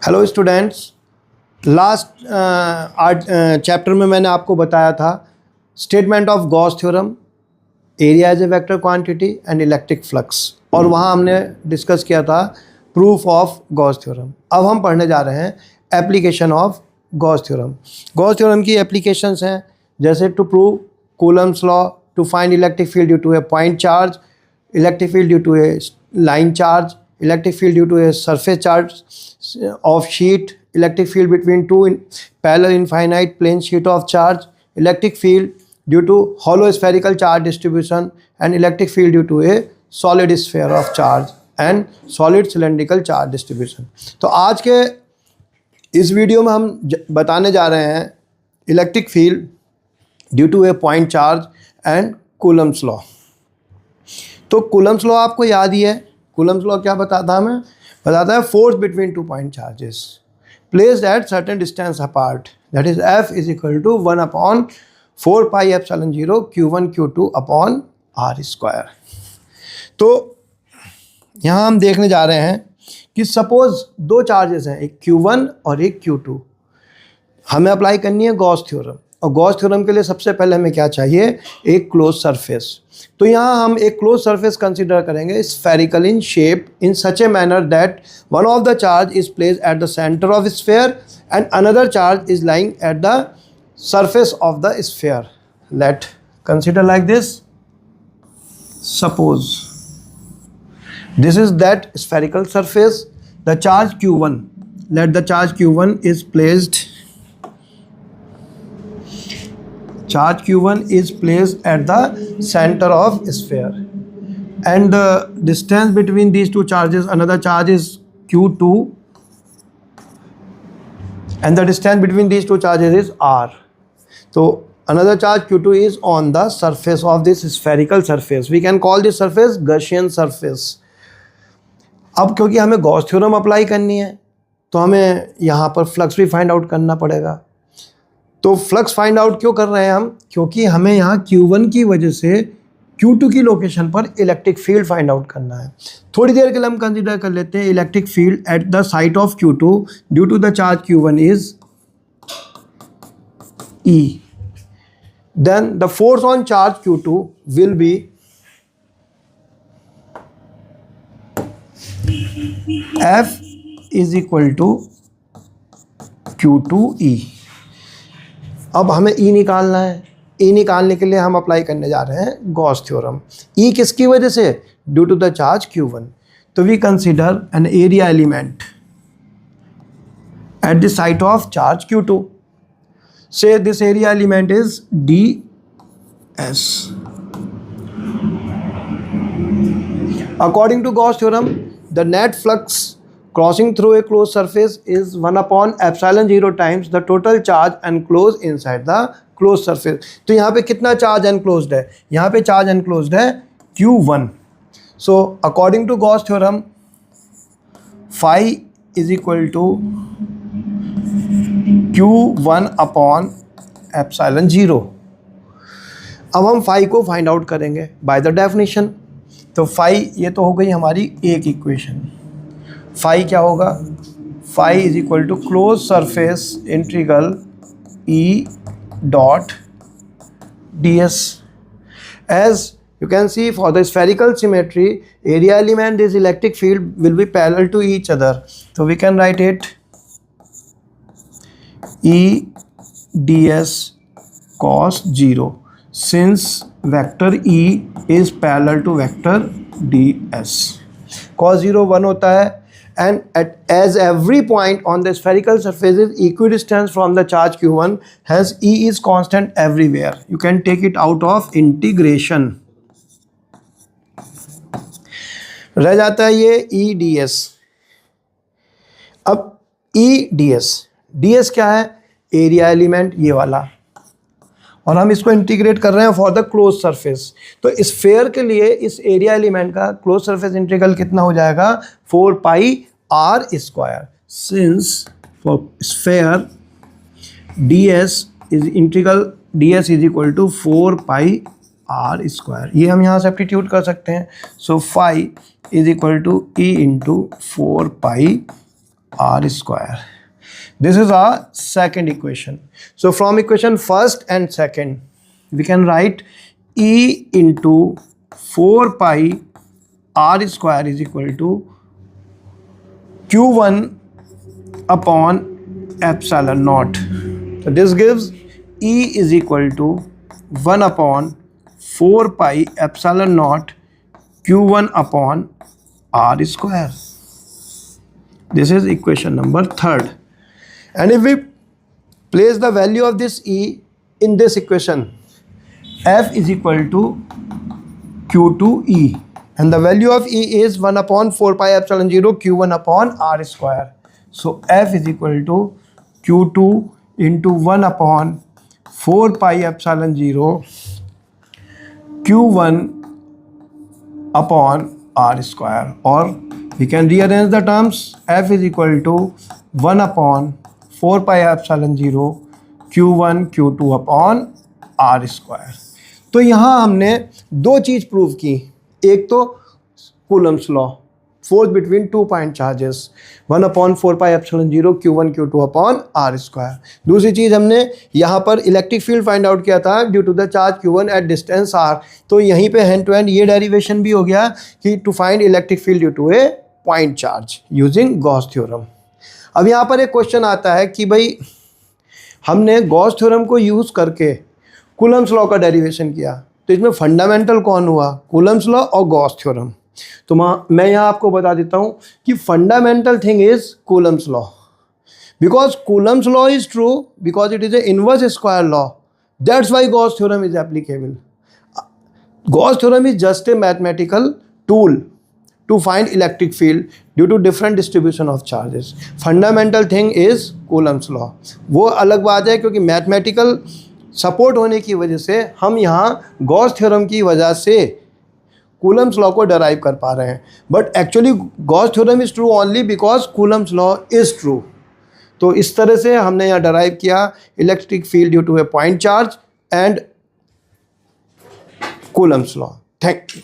Hello students, last chapter में मैंने आपको बताया था statement of Gauss theorem, area as a vector quantity and electric flux, और वहाँ हमने डिस्कस किया था प्रूफ ऑफ गॉस थ्योरम। अब हम पढ़ने जा रहे हैं application of Gauss theorem. Gauss theorem की एप्लीकेशंस हैं जैसे to prove Coulomb's law, to find electric field due to a point charge, electric field due to a line charge, electric field due to a surface charge of sheet, electric field between two parallel infinite plane sheet of charge, electric field due to hollow spherical charge distribution, and electric field due to a solid sphere of charge and solid cylindrical charge distribution। तो आज के इस video में हम बताने जा रहे हैं electric field due to a point charge and Coulomb's law. तो कूलम्स लॉ आपको याद ही है। कूलम्स लॉ क्या बताता है हमें? बताता है force between two point charges placed at certain distance apart, that is F is equal to 1/4 pi epsilon 0 Q1 Q2 upon R square. तो यहाँ हम देखने जा रहे हैं कि सपोज दो चार्जेस हैं, एक Q1 और एक Q2। हमें अप्लाई करनी है गॉस थ्योरम, और गॉस थ्योरम के लिए सबसे पहले हमें क्या चाहिए? एक क्लोज सरफेस। तो यहाँ हम एक क्लोज सरफेस कंसीडर करेंगे spherical in shape in such a manner that one of the charge is placed at the centre of sphere and another charge is lying at the surface of the sphere. Let consider like this. Suppose this is that spherical surface, the charge Q1. Let the charge Q1 is placed. Charge Q1 is placed at the center of sphere, and the distance between these two charges, another charge is Q2, and the distance between these two charges is R. So another charge Q2 is on the surface of this spherical surface. We can call this surface Gaussian surface. अब क्योंकि हमें Gauss theorem apply करनी है तो हमें यहाँ पर flux भी फाइंड आउट करना पड़ेगा। तो फ्लक्स फाइंड आउट क्यों कर रहे हैं हम? क्योंकि हमें यहाँ Q1 की वजह से Q2 की लोकेशन पर इलेक्ट्रिक फील्ड फाइंड आउट करना है। थोड़ी देर के लिए हम कंसिडर कर लेते हैं electric field at the site of Q2 due to the charge Q1 is E. Then the force on charge Q2 will be F is equal to Q2E. अब हमें E निकालना है। E निकालने के लिए हम अप्लाई करने जा रहे हैं गॉस थ्योरम। E किसकी वजह से? Due to the charge Q1। तो we consider an area element at the site of charge Q2. Say this area element is ds. According to Gauss theorem, the net flux crossing through a closed surface is 1/epsilon 0 times the total charge enclosed inside the closed surface. तो यहाँ पे कितना charge enclosed है? यहाँ पे charge enclosed है Q1. So according to Gauss theorem, phi is equal to Q1 upon epsilon 0। अब हम फाई को फाइंड आउट करेंगे बाय द डेफिनेशन। तो फाई ये तो हो गई हमारी एक इक्वेशन। फाई क्या होगा? Phi is equal to close surface integral E dot ds. As you can see, for the spherical symmetry, area element is electric field will be parallel to each other. So we can write it E ds cos 0, since vector E is parallel to vector ds. Cos 0 1 होता है, and as every point on the spherical surface is equidistant from the charge Q1, hence E is constant everywhere. You can take it out of integration. रह जाता है ये E ds। अब E ds क्या है? Area element ये वाला, और हम इसको इंटीग्रेट कर रहे हैं फॉर द क्लोज सरफेस। तो स्फेयर के लिए इस एरिया एलिमेंट का क्लोज सरफेस इंटीग्रल कितना हो जाएगा? 4 pi R square. Since for sphere ds is equal to 4 pi R square. ये हम यहाँ सब्स्टिट्यूट कर सकते हैं। So phi is equal to E into 4 pi r square. This is our second equation. So from equation first and second, we can write E into 4 pi r square is equal to Q1 upon epsilon naught. So this gives E is equal to 1 upon 4 pi epsilon naught Q1 upon r square. This is equation number third. And if we place the value of this E in this equation, F is equal to Q2E. And the value of E is 1 upon 4 pi epsilon 0 Q1 upon r square. So F is equal to Q2 into 1 upon 4 pi epsilon 0 Q1 upon r square. Or we can rearrange the terms. F is equal to 1 upon 4 pi epsilon 0 Q1 Q2 upon r square. तो यहाँ हमने दो चीज़ prove की. एक तो Coulomb's law, force between 2 point charges, 1 upon 4 पाई epsilon 0 Q1 Q2 upon r square. दूसरी चीज़ हमने यहाँ पर इलेक्ट्रिक फील्ड फाइंड आउट किया था due to the charge Q1 at distance r. तो यहीं पे हैंड टू हैंड ये डेरिवेशन भी हो गया कि to find electric field due to a point charge using Gauss theorem. अब यहाँ पर एक क्वेश्चन आता है कि भाई हमने गॉस थ्योरम को यूज़ करके कूलम्स लॉ का डेरिवेशन किया, तो इसमें फंडामेंटल कौन हुआ? कूलम्स लॉ और गॉस थ्योरम. तो मैं यहाँ आपको बता देता हूँ कि fundamental thing is Coulomb's law, because Coulomb's law is true because it is A inverse square law. That's why Gauss theorem is applicable. Gauss theorem is just a mathematical tool to find electric field due to different distribution of charges. Fundamental thing is Coulomb's law. वो अलग बात है क्योंकि mathematical support होने की वजह से हम यहाँ गॉस थ्योरम की वजह से Coulomb's law को डराइव कर पा रहे हैं. But actually Gauss theorem is true only because Coulomb's law is true. तो इस तरह से हमने यहाँ डराइव किया electric field due to a point charge and Coulomb's law. Thank you.